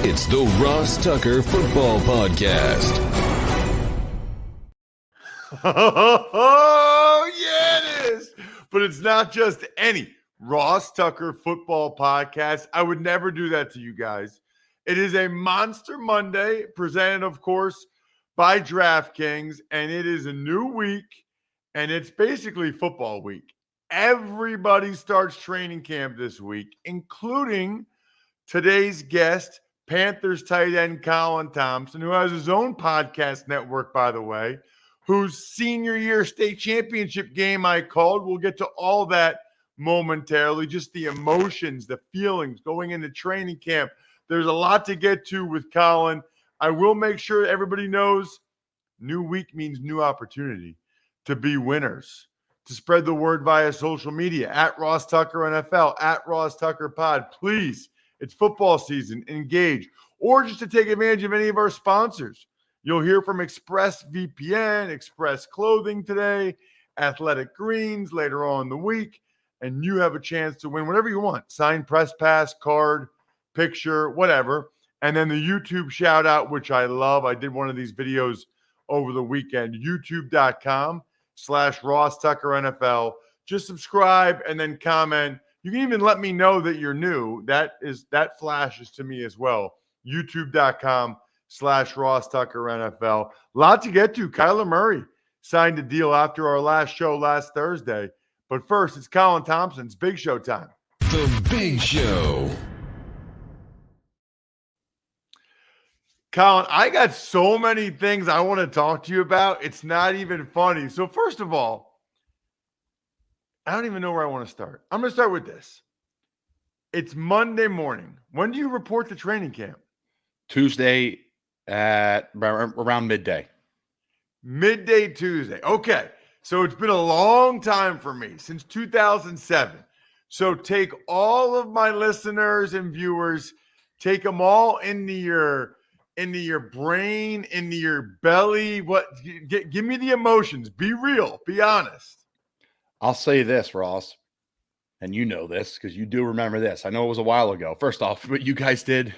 It's the Ross Tucker Football Podcast. Oh, yeah, it is. But it's not just any Ross Tucker Football Podcast. I would never do that to you guys. It is a Monster Monday, presented, of course, by DraftKings, and it is a new week, and it's basically football week. Everybody starts training camp this week, including today's guest, Panthers tight end Colin Thompson, who has his own podcast network, by the way, whose senior year state championship game I called. We'll get to all that momentarily, just the emotions, the feelings going into training camp. There's a lot to get to with Colin. I will make sure everybody knows new week means new opportunity to be winners, to spread the word via social media, at Ross Tucker NFL, at Ross Tucker Pod. Please, it's football season. Engage. Or just to take advantage of any of our sponsors. You'll hear from ExpressVPN, Express Clothing today, Athletic Greens later on in the week, and you have a chance to win whatever you want. Signed press pass, card, picture, whatever. And then the YouTube shout out, which I love. I did one of these videos over the weekend, youtube.com/Ross Tucker NFL. Just subscribe and then comment. You can even let me know that you're new. That flashes to me as well. youtube.com/Ross Tucker NFL. Lot to get to. Kyler Murray signed a deal after our last show last Thursday. But first, it's Colin Thompson's Big Show time. The Big Show. Colin, I got so many things I want to talk to you about. It's not even funny. So first of all, I don't even know where I want to start. I'm going to start with this. It's Monday morning. When do you report to training camp? Tuesday at around midday. Midday Tuesday. Okay. So it's been a long time for me, since 2007. So take all of my listeners and viewers, take them all into your brain, into your belly. Give me the emotions. Be real. Be honest. I'll say this, Ross, and you know this because you do remember this. I know it was a while ago. First off, what you guys did,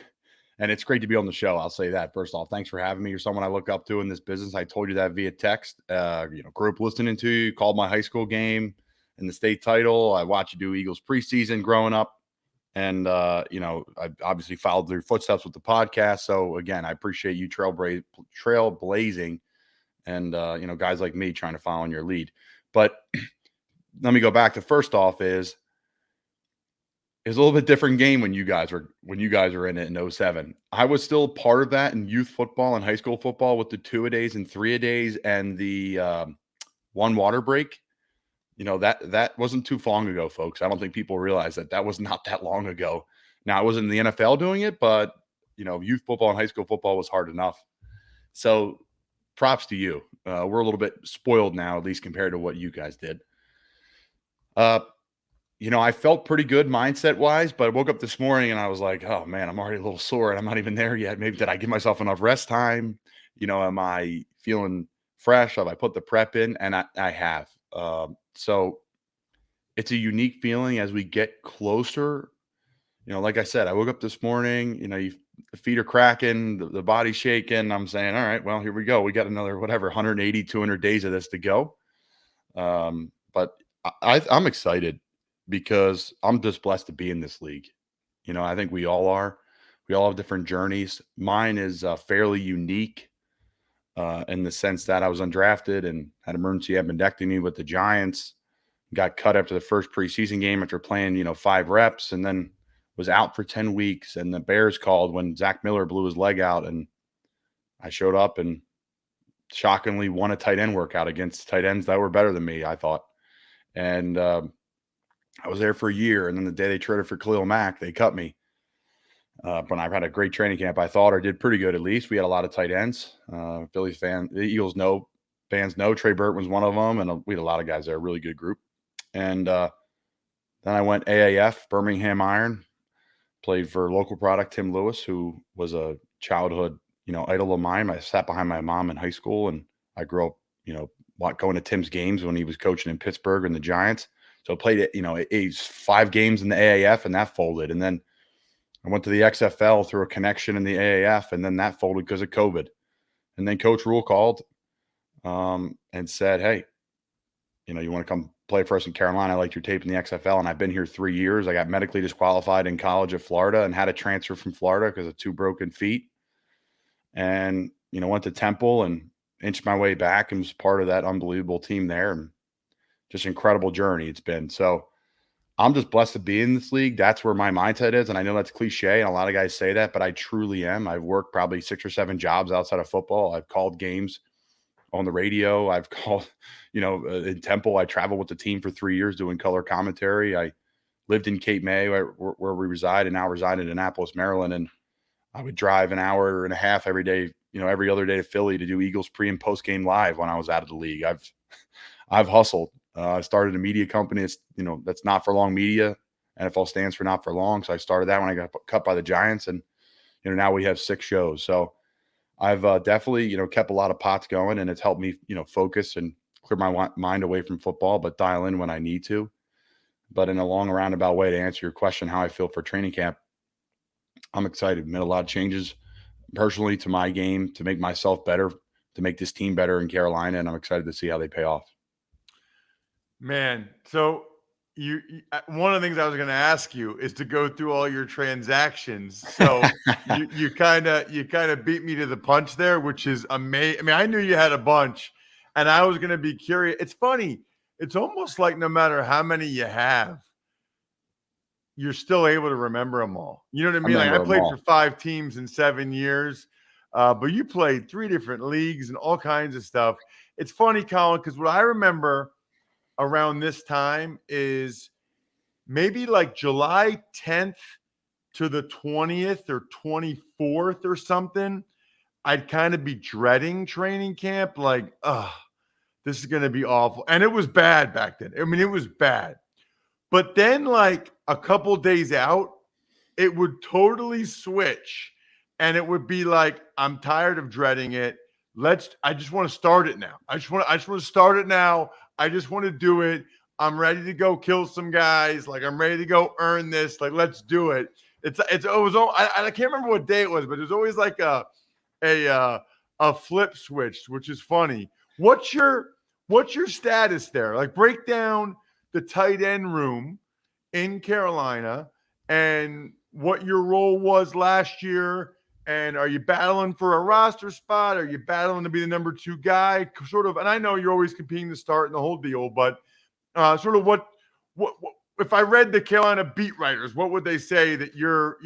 and it's great to be on the show. I'll say that. First off, thanks for having me. You're someone I look up to in this business. I told you that via text. Grew up listening to you, called my high school game in the state title. I watched you do Eagles preseason growing up. And, I obviously followed your footsteps with the podcast. So, again, I appreciate you trailblazing and, guys like me trying to follow in your lead. But let me go back to first off is a little bit different game when you guys were in it in 07. I was still part of that in youth football and high school football with the 2-a-days and 3-a-days and the one water break. That wasn't too long ago, folks. I don't think people realize that was not that long ago. Now, I wasn't in the NFL doing it, but, youth football and high school football was hard enough. So props to you. We're a little bit spoiled now, at least compared to what you guys did. I felt pretty good mindset-wise, but I woke up this morning and I was like, oh, man, I'm already a little sore and I'm not even there yet. Maybe did I give myself enough rest time? Am I feeling fresh? Have I put the prep in? And I have. So it's a unique feeling as we get closer. Like I said, I woke up this morning, the feet are cracking, the body's shaking. I'm saying, all right, well, here we go. We got another, 180, 200 days of this to go. But I'm excited because I'm just blessed to be in this league. I think we all are. We all have different journeys. Mine is fairly unique. In the sense that I was undrafted and had emergency appendectomy with the Giants, got cut after the first preseason game after playing, 5 reps, and then was out for 10 weeks. And the Bears called when Zach Miller blew his leg out, and I showed up and shockingly won a tight end workout against tight ends that were better than me, I thought. And I was there for a year, and then the day they traded for Khalil Mack, they cut me. But I've had a great training camp, I thought, or did pretty good at least. We had a lot of tight ends. Phillies fans, the Eagles fans know Trey Burton was one of them, and we had a lot of guys there, a really good group. And then I went AAF, Birmingham Iron, played for local product Tim Lewis, who was a childhood, idol of mine. I sat behind my mom in high school, and I grew up, going to Tim's games when he was coaching in Pittsburgh and the Giants. So I played it, 5 games in the AAF, and that folded. And then I went to the XFL through a connection in the AAF, and then that folded because of COVID. And then Coach Rule called and said, hey, you want to come play for us in Carolina? I liked your tape in the XFL, and I've been here 3 years. I got medically disqualified in college at Florida and had to transfer from Florida because of 2 broken feet. And, went to Temple and inched my way back and was part of that unbelievable team there. And just incredible journey it's been. So I'm just blessed to be in this league. That's where my mindset is. And I know that's cliche, and a lot of guys say that, but I truly am. I've worked probably 6 or 7 jobs outside of football. I've called games on the radio. I've called, in Temple. I traveled with the team for 3 years doing color commentary. I lived in Cape May where we reside, and now reside in Annapolis, Maryland. And I would drive an hour and a half every day, every other day to Philly to do Eagles pre and post game live when I was out of the league. I've hustled. I started a media company. It's, that's not for long media. NFL stands for not for long. So I started that when I got cut by the Giants, and, now we have 6 shows. So I've definitely, kept a lot of pots going, and it's helped me, focus and clear my mind away from football, but dial in when I need to. But in a long roundabout way to answer your question, how I feel for training camp, I'm excited. Made a lot of changes personally to my game to make myself better, to make this team better in Carolina, and I'm excited to see how they pay off. Man, so you one of the things I was going to ask you is to go through all your transactions. So you kind of beat me to the punch there, which is amazing. I mean, I knew you had a bunch, and I was going to be curious. It's funny. It's almost like no matter how many you have, you're still able to remember them all. You know what I mean? Like I played for 5 teams in 7 years, but you played 3 different leagues and all kinds of stuff. It's funny, Colin, because what I remember around this time is maybe like July 10th to the 20th or 24th or something. I'd kind of be dreading training camp. Like, this is going to be awful. And it was bad back then. I mean, it was bad. But then like a couple days out, it would totally switch. And it would be like, I'm tired of dreading it. I just want to start it now. I just want to start it now. I just want to do it. I'm ready to go kill some guys. Like I'm ready to go earn this. Like, let's do it. I can't remember what day it was, but there's always like a flip switch, which is funny. What's your status there? Like break down the tight end room in Carolina and what your role was last year. And are you battling for a roster spot? Are you battling to be the number 2 guy? Sort of, and I know you're always competing to start and the whole deal, but sort of what if I read the Carolina beat writers, what would they say that your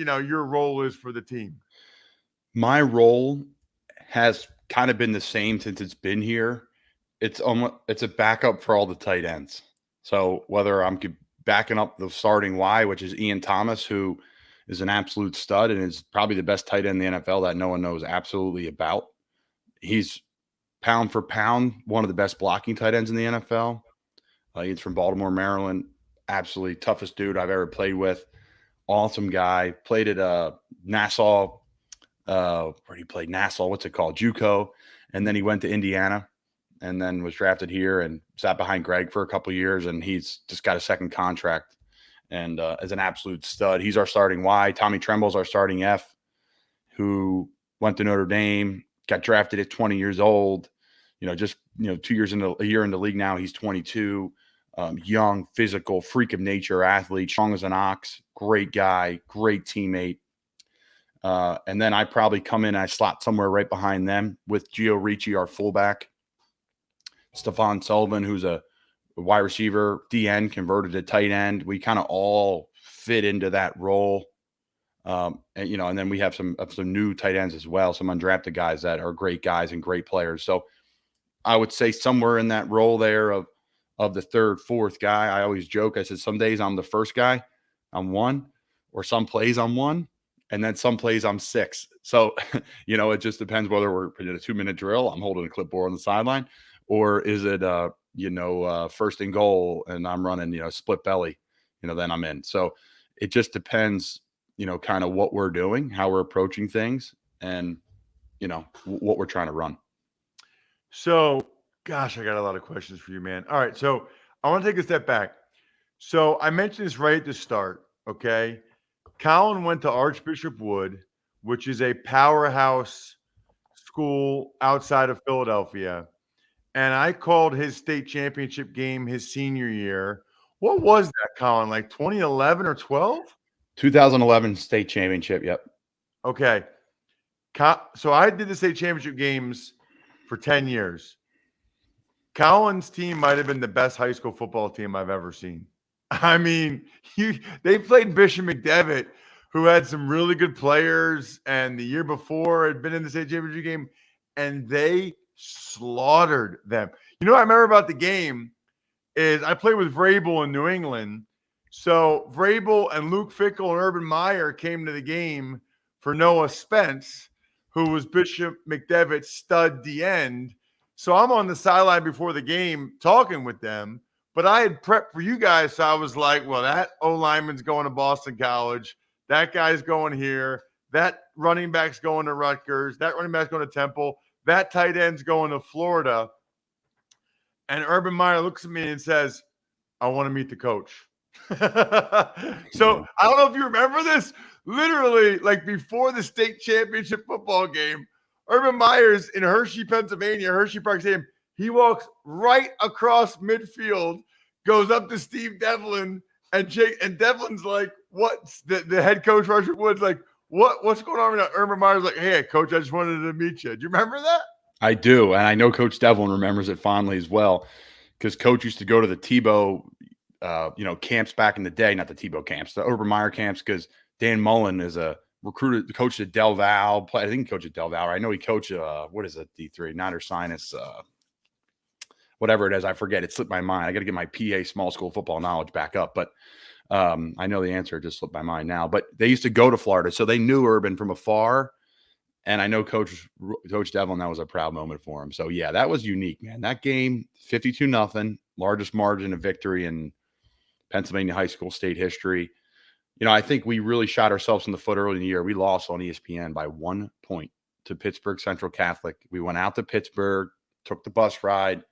role is for the team? My role has kind of been the same since it's been here. It's a backup for all the tight ends. So whether I'm backing up the starting Y, which is Ian Thomas, who is an absolute stud and is probably the best tight end in the NFL that no one knows absolutely about. He's pound for pound one of the best blocking tight ends in the NFL. He's from Baltimore, Maryland. Absolutely toughest dude I've ever played with. Awesome guy. Played at Nassau. Where he played Nassau. What's it called? JUCO. And then he went to Indiana and then was drafted here and sat behind Greg for a couple of years. And he's just got a second contract. And as an absolute stud, he's our starting Y. Tommy Tremble's our starting F, who went to Notre Dame, got drafted at 20 years old. 2 years into a year in the league now, he's 22. Young, physical, freak of nature athlete, strong as an ox, great guy, great teammate. And then I probably come in, I slot somewhere right behind them with Gio Ricci, our fullback, Stephon Sullivan, who's a wide receiver, DN converted to tight end. We kind of all fit into that role. And then we have some new tight ends as well, some undrafted guys that are great guys and great players. So I would say somewhere in that role there of the 3rd, 4th guy. I always joke. I said, some days I'm the first guy, I'm 1, or some plays I'm 1, and then some plays I'm 6. So, it just depends whether we're in a 2-minute drill, I'm holding a clipboard on the sideline, or is it, first and goal and I'm running, split belly, then I'm in. So it just depends, kind of what we're doing, how we're approaching things, and, what we're trying to run. So, gosh, I got a lot of questions for you, man. All right. So I want to take a step back. So I mentioned this right at the start. Okay. Colin went to Archbishop Wood, which is a powerhouse school outside of Philadelphia. And I called his state championship game his senior year. What was that, Colin? Like 2011 or 12? 2011 state championship. Yep. Okay. So I did the state championship games for 10 years. Colin's team might have been the best high school football team I've ever seen. I mean, they played Bishop McDevitt, who had some really good players, and the year before had been in the state championship game, and they slaughtered them. You know what I remember about the game is I played with Vrabel in New England. So Vrabel and Luke Fickle and Urban Meyer came to the game for Noah Spence, who was Bishop McDevitt's stud D end. So I'm on the sideline before the game talking with them, but I had prepped for you guys. So I was like, well, that O-lineman's going to Boston College. That guy's going here. That running back's going to Rutgers. That running back's going to Temple. That tight end's going to Florida. And Urban Meyer looks at me and says, I want to meet the coach. So I don't know if you remember this. Literally, like before the state championship football game, Urban Meyer's in Hershey, Pennsylvania, Hershey Park Stadium. He walks right across midfield, goes up to Steve Devlin, and Devlin's like, "What's the head coach, Roger Woods? Like, what's going on?" Urban Meyer's like, "Hey, coach, I just wanted to meet you." Do you remember that? I do, and I know Coach Devlin remembers it fondly as well, because Coach used to go to the Tebow, camps back in the day. Not the Tebow camps, the Urban Meyer camps, because Dan Mullen is a recruiter, coach at Del Val. I think he coached at Del Val. I know he coached, what is it, D3, Niner Sinus, whatever it is. I forget. It slipped my mind. I got to get my PA small school football knowledge back up. But I know the answer. It just slipped my mind now. But they used to go to Florida, so they knew Urban from afar. And I know Coach Devlin, that was a proud moment for him. So, yeah, that was unique, man. That game, 52-0, largest margin of victory in Pennsylvania high school state history. I think we really shot ourselves in the foot early in the year. We lost on ESPN by 1 point to Pittsburgh Central Catholic. We went out to Pittsburgh, took the bus ride.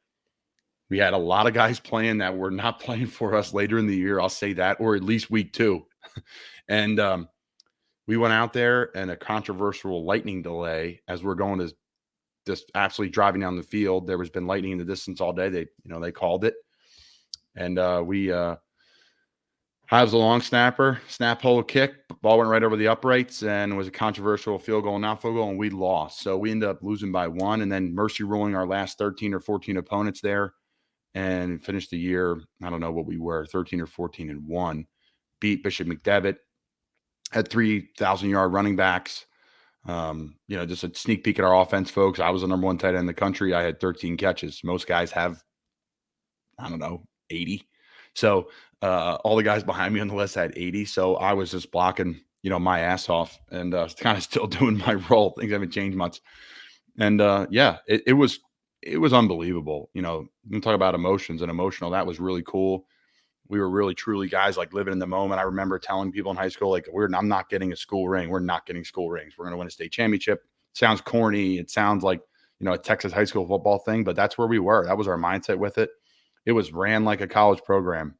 We had a lot of guys playing that were not playing for us later in the year. I'll say that, or at least week 2. And we went out there, and a controversial lightning delay as we're going to just absolutely driving down the field. There has been lightning in the distance all day. They called it. And I was a long snapper, snap hole kick, ball went right over the uprights, and it was a controversial field goal, not field goal, and we lost. So we ended up losing by 1, and then mercy ruling our last 13 or 14 opponents there, and finished the year, I don't know what we were, 13 or 14-1. Beat Bishop McDevitt, had 3,000-yard running backs. Just a sneak peek at our offense, folks. I was the number 1 tight end in the country. I had 13 catches. Most guys have, 80. So all the guys behind me on the list had 80. So I was just blocking, my ass off, and kind of still doing my role. Things haven't changed much. And it was unbelievable. We talk about emotions and emotional. That was really cool. We were really, truly guys like living in the moment. I remember telling people in high school, like, I'm not getting a school ring. We're not getting school rings. We're going to win a state championship. It sounds corny. It sounds like, a Texas high school football thing, but that's where we were. That was our mindset with it. It was ran like a college program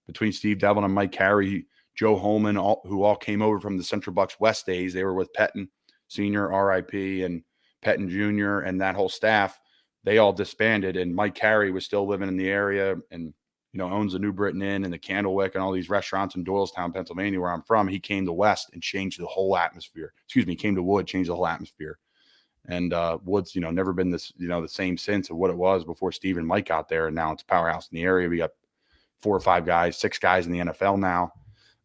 between Steve Devlin and Mike Carey, Joe Holman, who all came over from the Central Bucks West days. They were with Pettin Sr., RIP, and Pettin Jr., and that whole staff. They all disbanded, and Mike Carey was still living in the area and, owns the New Britain Inn and the Candlewick and all these restaurants in Doylestown, Pennsylvania, where I'm from. He came to West and changed the whole atmosphere. He came to Wood, changed the whole atmosphere. And Wood's, never been this, the same sense of what it was before Steve and Mike got there. And now it's a powerhouse in the area. We got 4 or 5 guys, 6 guys in the NFL now.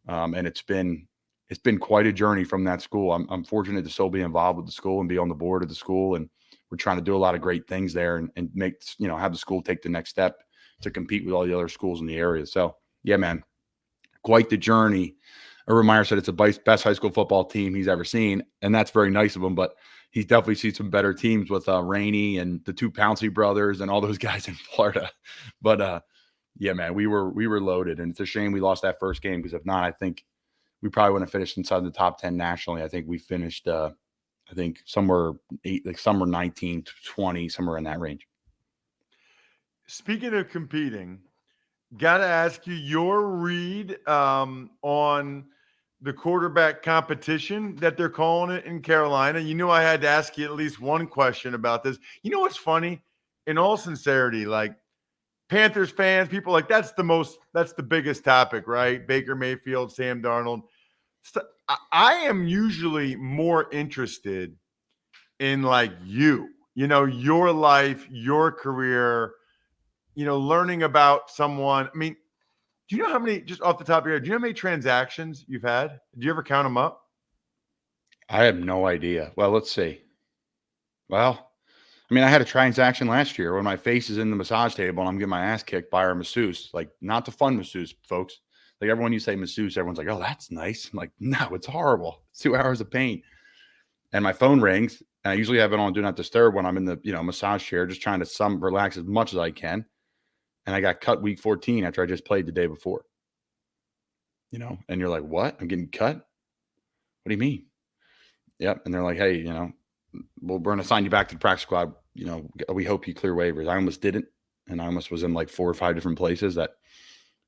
And it's been quite a journey from that school. I'm fortunate to still be involved with the school and be on the board of the school. And we're trying to do a lot of great things there and make, have the school take the next step to compete with all the other schools in the area. So, yeah, man, quite the journey. Urban Meyer said it's the best high school football team he's ever seen, and that's very nice of him, but he's definitely seen some better teams with Rainey and the 2 Pouncey brothers and all those guys in Florida. But, yeah, man, we were loaded, and it's a shame we lost that first game, because if not, I think we probably wouldn't have finished inside the top 10 nationally. I think we finished, somewhere 19 to 20, somewhere in that range. Speaking of competing, got to ask you your read on the quarterback competition that they're calling it in Carolina. You knew I had to ask you at least one question about this. You know what's funny? In all sincerity, like Panthers fans, people like that's the biggest topic, right? Baker Mayfield, Sam Darnold. So I am usually more interested in like your life, your career, learning about someone. I mean, do you know how many, just off the top of your head, do you know how many transactions you've had? Do you ever count them up? I have no idea. Well, let's see. Well, I mean, I had a transaction last year when my face is in the massage table and I'm getting my ass kicked by our masseuse. Like, not the fun masseuse, folks. Like, everyone you say masseuse, everyone's like, oh, that's nice. I'm like, no, it's horrible. It's 2 hours of pain. And my phone rings. And I usually have it on Do Not Disturb when I'm in the massage chair, just trying to relax as much as I can. And I got cut week 14 after I just played the day before. And you're like, what? I'm getting cut? What do you mean? Yep. And they're like, hey, we're going to sign you back to the practice squad. We hope you clear waivers. I almost didn't. And I almost was in like 4 or 5 different places that,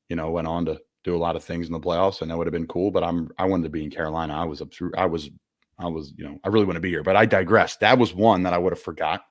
went on to do a lot of things in the playoffs, and that would have been cool. But I wanted to be in Carolina. I really want to be here, but I digress. That was one that I would have forgot.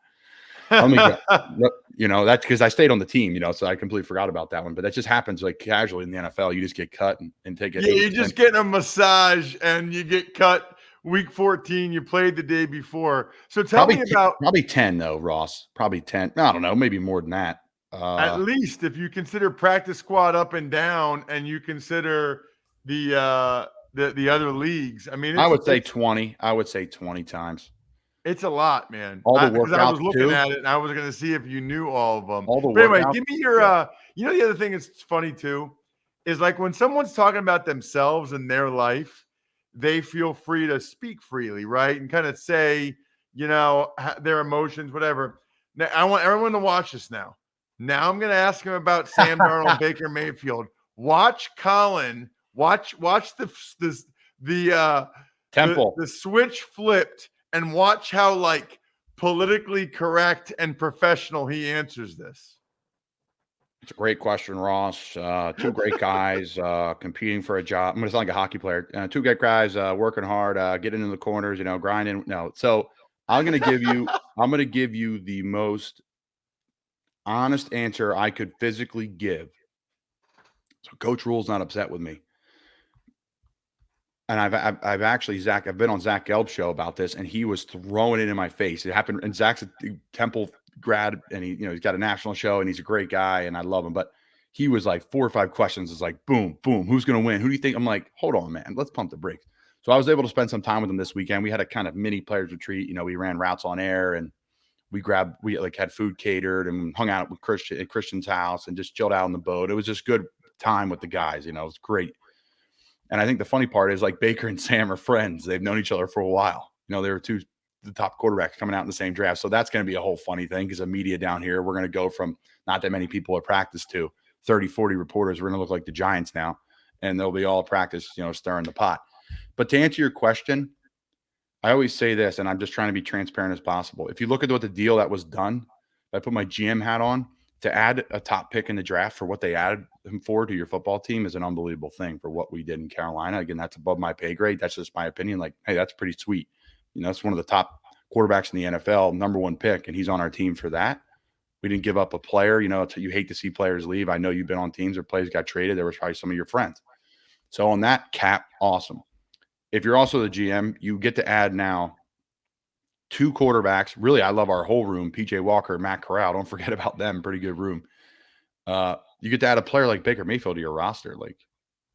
That's because I stayed on the team, so I completely forgot about that one. But that just happens like casually in the NFL. You just get cut and take it. Yeah, you're just getting a massage and you get cut week 14. You played the day before. So tell me about probably 10 though, Ross. Probably 10. I don't know, maybe more than that. At least if you consider practice squad up and down, and you consider the other leagues. I mean, I would say 20. I would say 20 times. It's a lot, man. All the workouts I was looking too. at it, and I was going to see if you knew all of them. All the but anyway, workouts, give me your. The other thing that's funny too is like when someone's talking about themselves and their life, they feel free to speak freely, right, and kind of say, their emotions, whatever. Now, I want everyone to watch this now. Now I'm going to ask him about Sam Darnold, Baker Mayfield. Watch Colin. Watch the temple. The switch flipped, and watch how like politically correct and professional he answers this. It's a great question, Ross. 2 great guys competing for a job. I'm going to sound like a hockey player. 2 great guys working hard, getting in the corners, grinding. No, so I'm going to give you the most honest answer I could physically give. So Coach Rule's not upset with me. And I've actually, Zach, I've been on Zach Gelb's show about this, and he was throwing it in my face. It happened, and Zach's a Temple grad, and he's got a national show, and he's a great guy, and I love him. But he was like 4 or 5 questions. It's like, boom, boom, who's going to win? Who do you think? I'm like, hold on, man, let's pump the brakes. So I was able to spend some time with him this weekend. We had a kind of mini players retreat. We ran routes on air, and we had food catered and hung out with Christian's house and just chilled out on the boat. It was just good time with the guys. It was great. And I think the funny part is like Baker and Sam are friends. They've known each other for a while. They were the top quarterbacks coming out in the same draft. So that's going to be a whole funny thing because the media down here, we're going to go from not that many people at practice to 30, 40 reporters. We're going to look like the Giants now, and they'll be all at practice, stirring the pot. But to answer your question, I always say this, and I'm just trying to be transparent as possible. If you look at what the deal that was done, I put my GM hat on, to add a top pick in the draft for what they added him for to your football team is an unbelievable thing for what we did in Carolina. Again, that's above my pay grade. That's just my opinion. Like, hey, that's pretty sweet. It's one of the top quarterbacks in the NFL, number 1 pick, and he's on our team for that. We didn't give up a player. You hate to see players leave. I know you've been on teams where players got traded. There was probably some of your friends. So on that cap, awesome. If you're also the GM, you get to add now 2 quarterbacks. Really, I love our whole room, PJ Walker, Matt Corral. Don't forget about them. Pretty good room. You get to add a player like Baker Mayfield to your roster. Like,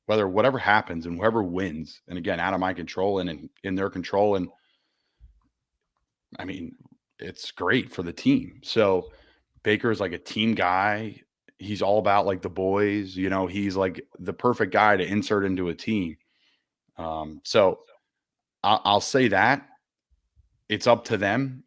whatever happens and whoever wins, and again, out of my control and in their control. And I mean, it's great for the team. So Baker is like a team guy. He's all about like the boys, he's like the perfect guy to insert into a team. So I'll say that it's up to them,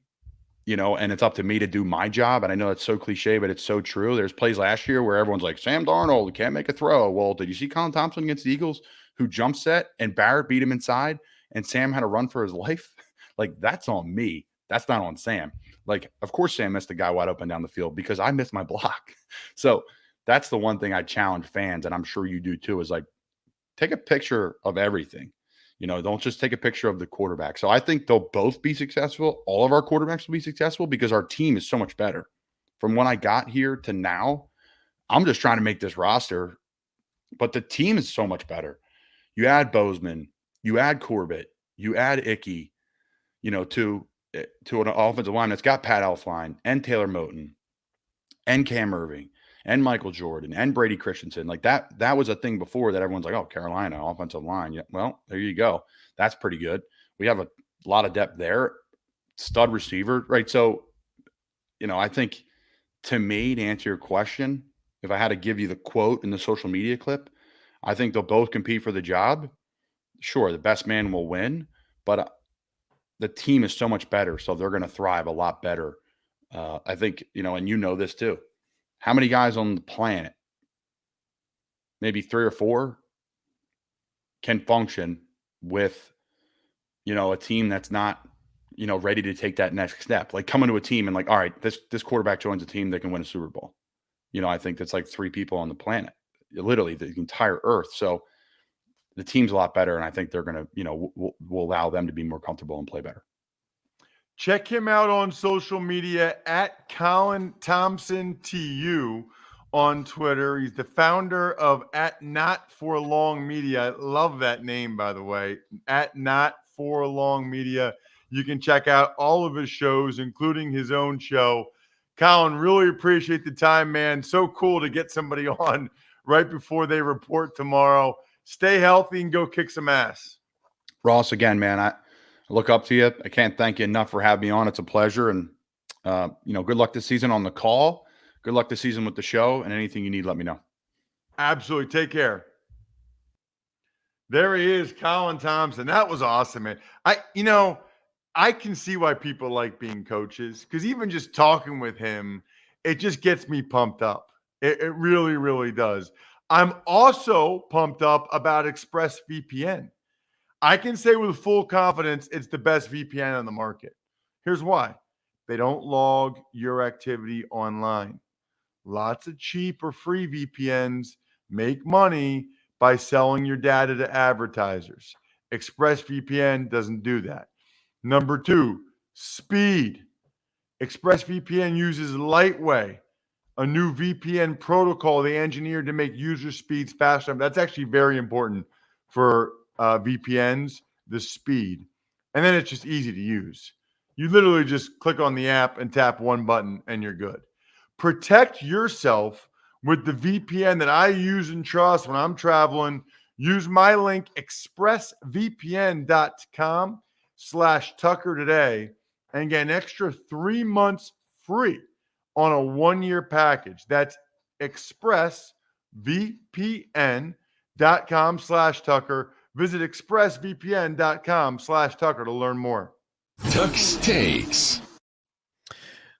and it's up to me to do my job. And I know that's so cliche, but it's so true. There's plays last year where everyone's like, Sam Darnold can't make a throw. Well, did you see Colin Thompson against the Eagles who jump set and Barrett beat him inside and Sam had to run for his life? Like, that's on me. That's not on Sam. Like, of course, Sam missed the guy wide open down the field because I missed my block. So that's the one thing I challenge fans, and I'm sure you do too, is like, take a picture of everything. Don't just take a picture of the quarterback. So I think they'll both be successful. All of our quarterbacks will be successful because our team is so much better. From when I got here to now, I'm just trying to make this roster, but the team is so much better. You add Bozeman, you add Corbett, you add Icky, to an offensive line that's got Pat Elflein and Taylor Moton and Cam Irving and Michael Jordan and Brady Christensen. Like that was a thing before that everyone's like, oh, Carolina, offensive line. Yeah, well, there you go. That's pretty good. We have a lot of depth there. Stud receiver, right? So, I think to me, to answer your question, if I had to give you the quote in the social media clip, I think they'll both compete for the job. Sure, the best man will win, but the team is so much better, so they're going to thrive a lot better. I think, and this too. How many guys on the planet, maybe 3 or 4, can function with, a team that's not, ready to take that next step? Like coming to a team and like, all right, this quarterback joins a team that can win a Super Bowl. I think that's like 3 people on the planet, literally the entire earth. So the team's a lot better, and I think they're going to, we'll allow them to be more comfortable and play better. Check him out on social media at Colin Thompson TU on Twitter. He's the founder of at Not For Long Media. I love that name, by the way. At Not For Long Media. You can check out all of his shows, including his own show. Colin, really appreciate the time, man. So cool to get somebody on right before they report tomorrow. Stay healthy and go kick some ass. Ross, again, man, I look up to you. I can't thank you enough for having me on. It's a pleasure. And, good luck this season on the call. Good luck this season with the show. And anything you need, let me know. Absolutely. Take care. There he is, Colin Thompson. That was awesome, man. I can see why people like being coaches, because even just talking with him, it just gets me pumped up. It really, really does. I'm also pumped up about ExpressVPN. I can say with full confidence it's the best VPN on the market. Here's why. They don't log your activity online. Lots of cheap or free VPNs make money by selling your data to advertisers. ExpressVPN doesn't do that. Number 2, speed. ExpressVPN uses Lightway, a new VPN protocol they engineered to make user speeds faster. That's actually very important for VPNs, the speed. And then it's just easy to use. You literally just click on the app and tap one button and you're good. Protect yourself with the VPN that I use and trust when I'm traveling. Use my link, expressvpn.com/Tucker today, and get an extra 3 months free on a 1-year package. That's expressvpn.com/Tucker. Visit expressvpn.com/Tucker to learn more. Tuck's Takes.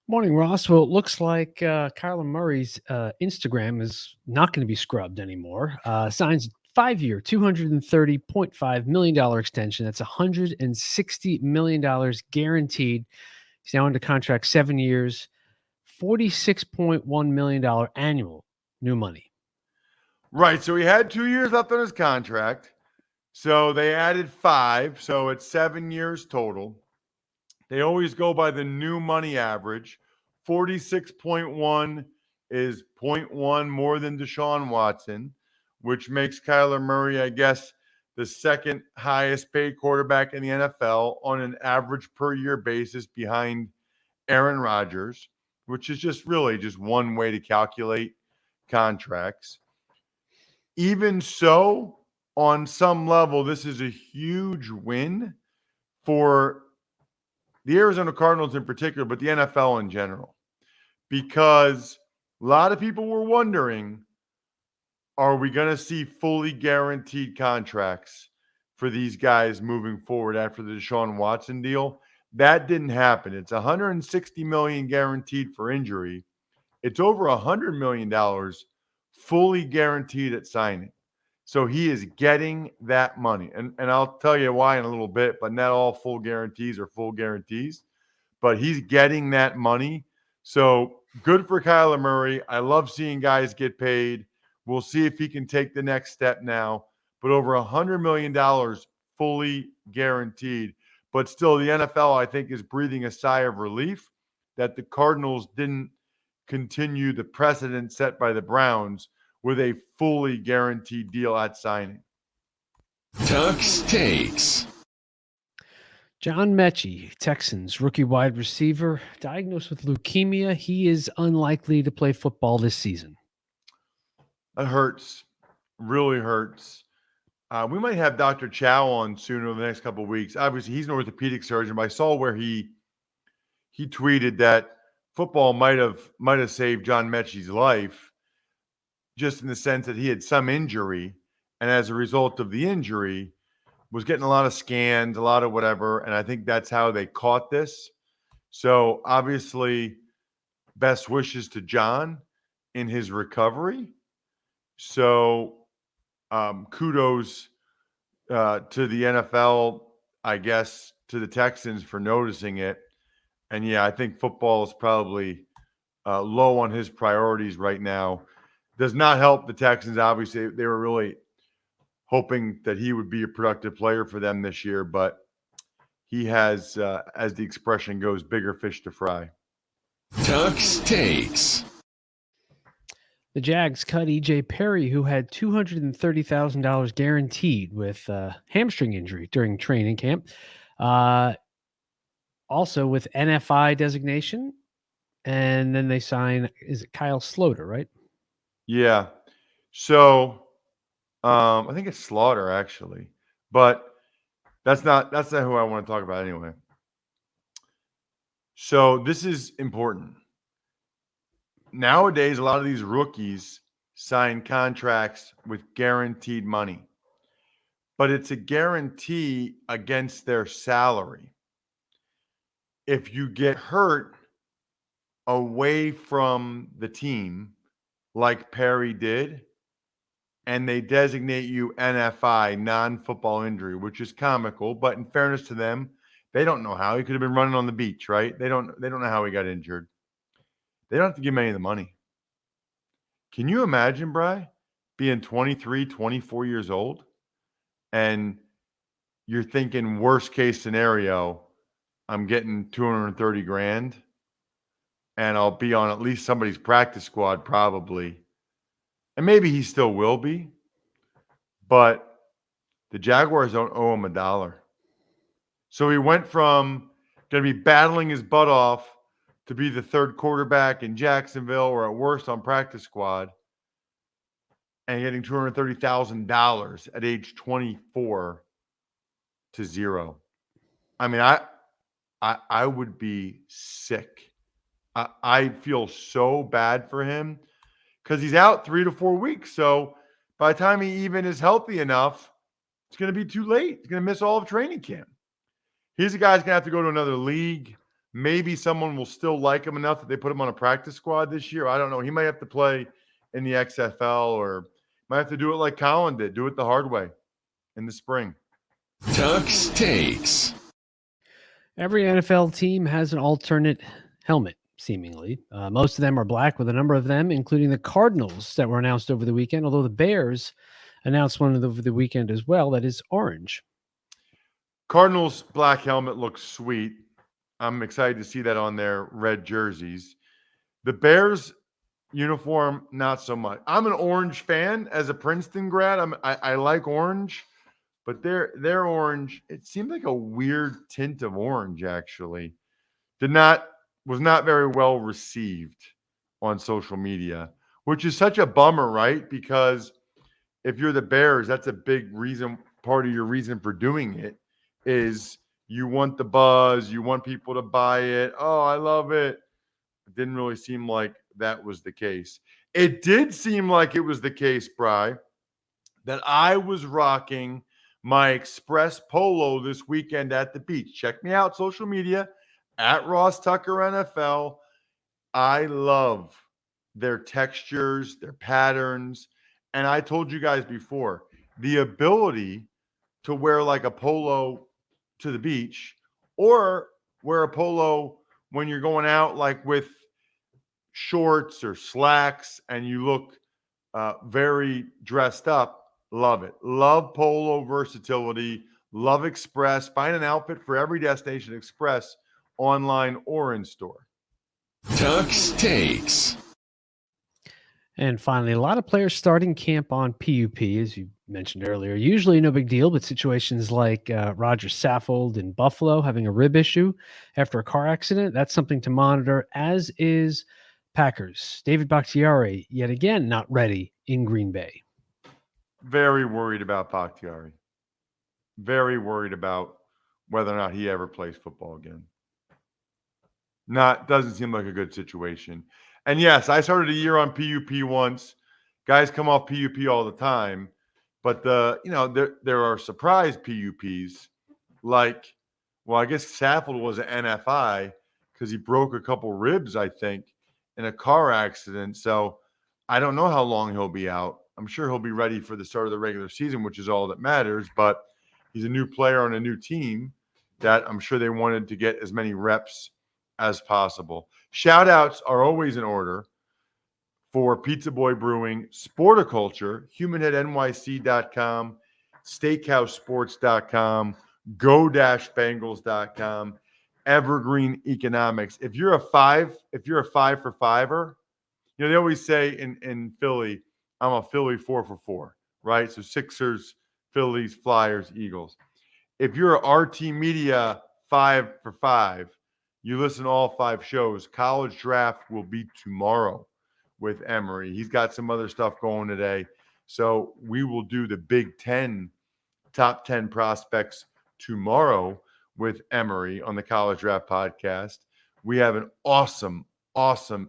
Morning, Ross. Well, it looks like Kyler Murray's Instagram is not going to be scrubbed anymore. Signs 5-year, $230.5 million extension. That's $160 million guaranteed. He's now under contract 7 years, $46.1 million annual new money. Right. So he had 2 years left on his contract. So they added 5. So it's 7 years total. They always go by the new money average. 46.1 is 0.1 more than Deshaun Watson, which makes Kyler Murray, I guess, the second highest paid quarterback in the NFL on an average per year basis behind Aaron Rodgers, which is just really just one way to calculate contracts. Even so, on some level, this is a huge win for the Arizona Cardinals in particular, but the NFL in general, because a lot of people were wondering, are we going to see fully guaranteed contracts for these guys moving forward after the Deshaun Watson deal? That didn't happen. It's $160 million guaranteed for injury. It's over $100 million fully guaranteed at signing. So he is getting that money. And I'll tell you why in a little bit, but not all full guarantees are full guarantees. But he's getting that money. So good for Kyler Murray. I love seeing guys get paid. We'll see if he can take the next step now. But over $100 million fully guaranteed. But still, the NFL, I think, is breathing a sigh of relief that the Cardinals didn't continue the precedent set by the Browns with a fully guaranteed deal at signing. Ducks takes. John Mechie, Texans rookie wide receiver, diagnosed with leukemia. He is unlikely to play football this season. That hurts. Really hurts. We might have Dr. Chow on soon over the next couple of weeks. Obviously, he's an orthopedic surgeon, but I saw where he tweeted that football might have saved John Mechie's life, just in the sense that he had some injury, and as a result of the injury, was getting a lot of scans, a lot of whatever, and I think that's how they caught this. So obviously, best wishes to John in his recovery. So kudos to the NFL, I guess, to the Texans for noticing it. And yeah, I think football is probably low on his priorities right now. Does not help the Texans. Obviously, they were really hoping that he would be a productive player for them this year, but he has, as the expression goes, bigger fish to fry. Ducks takes. The Jags cut E.J. Perry, who had $230,000 guaranteed with hamstring injury during training camp. Also with NFI designation. And then they sign, is it Kyle Sloter, right? Yeah. So I think it's Slaughter, actually. But that's not who I want to talk about anyway. So this is important. Nowadays, a lot of these rookies sign contracts with guaranteed money, but it's a guarantee against their salary. If you get hurt away from the team, like Perry did, and they designate you NFI, non-football injury, which is comical, but in fairness to them, they don't know how. He could have been running on the beach, right? They don't know how he got injured. They don't have to give him any of the money. Can you imagine, Bri, being 23, 24 years old, and you're thinking worst case scenario, I'm getting 230 grand, and I'll be on at least somebody's practice squad probably. And maybe he still will be, but the Jaguars don't owe him $1. So he went from going to be battling his butt off to be the third quarterback in Jacksonville or at worst on practice squad and getting $230,000 at age 24 to zero. I mean, I would be sick. I feel so bad for him because he's out 3 to 4 weeks. So by the time he even is healthy enough, it's going to be too late. He's going to miss all of training camp. He's a guy who's going to have to go to another league. Maybe someone will still like him enough that they put him on a practice squad this year. I don't know. He might have to play in the XFL or might have to do it like Colin did, do it the hard way in the spring. Ducks takes. Every NFL team has an alternate helmet, seemingly. Most of them are black, with a number of them, including the Cardinals that were announced over the weekend, although the Bears announced one over the weekend as well that is orange. Cardinals black helmet looks sweet. I'm excited to see that on their red jerseys. The Bears uniform, not so much. I'm an orange fan as a Princeton grad. I like orange, but their orange, it seemed like a weird tint of orange, actually. Was not very well received on social media, which is such a bummer, right? Because if you're the Bears, that's a big reason, part of your reason for doing it is you want the buzz, you want people to buy it. Oh, I love it. It didn't really seem like that was the case. It did seem like it was the case, Bri, that I was rocking my Express Polo this weekend at the beach. Check me out, social media, at Ross Tucker NFL. I love their textures, their patterns. And I told you guys before, the ability to wear like a polo to the beach or wear a polo when you're going out like with shorts or slacks and you look very dressed up. Love it. Love polo versatility. Love Express. Find an outfit for every destination Express, online or in store. Tux Takes. And finally, a lot of players starting camp on PUP, as you mentioned earlier. Usually no big deal, but situations like Roger Saffold in Buffalo having a rib issue after a car accident, that's something to monitor, as is Packers. David Bakhtiari, yet again, not ready in Green Bay. Very worried about Bakhtiari. Very worried about whether or not he ever plays football again. Doesn't seem like a good situation. And yes, I started a year on PUP once. Guys come off PUP all the time, but there are surprise PUPs. Like, well, I guess Saffold was an NFI because he broke a couple ribs, I think, in a car accident. So I don't know how long he'll be out. I'm sure he'll be ready for the start of the regular season, which is all that matters. But he's a new player on a new team that I'm sure they wanted to get as many reps as possible. Shout outs are always in order for Pizza Boy Brewing, Sporticulture, HumanHeadNYC.com, SteakhouseSports.com, Go-Bengals.com, Evergreen Economics. If you're a five for fiver, they always say in Philly, I'm a Philly 4 for 4, right? So Sixers, Phillies, Flyers, Eagles. If you're a RT Media 5 for 5, you listen to all 5 shows. College Draft will be tomorrow with Emory. He's got some other stuff going today. So we will do the Big Ten top 10 prospects tomorrow with Emory on the College Draft podcast. We have an awesome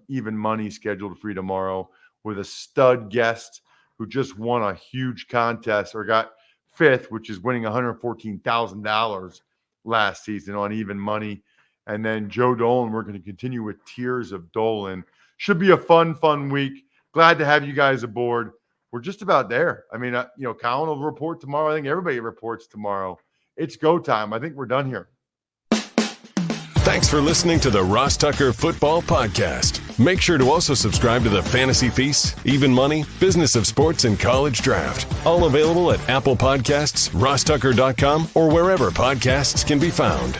even money scheduled for you tomorrow with a stud guest who just won a huge contest or got 5th, which is winning $114,000 last season on even money. And then Joe Dolan, we're going to continue with Tears of Dolan. Should be a fun week. Glad to have you guys aboard. We're just about there. I mean, Colin will report tomorrow. I think everybody reports tomorrow. It's go time. I think we're done here. Thanks for listening to the Ross Tucker Football Podcast. Make sure to also subscribe to the Fantasy Feast, Even Money, Business of Sports, and College Draft. All available at Apple Podcasts, rosstucker.com, or wherever podcasts can be found.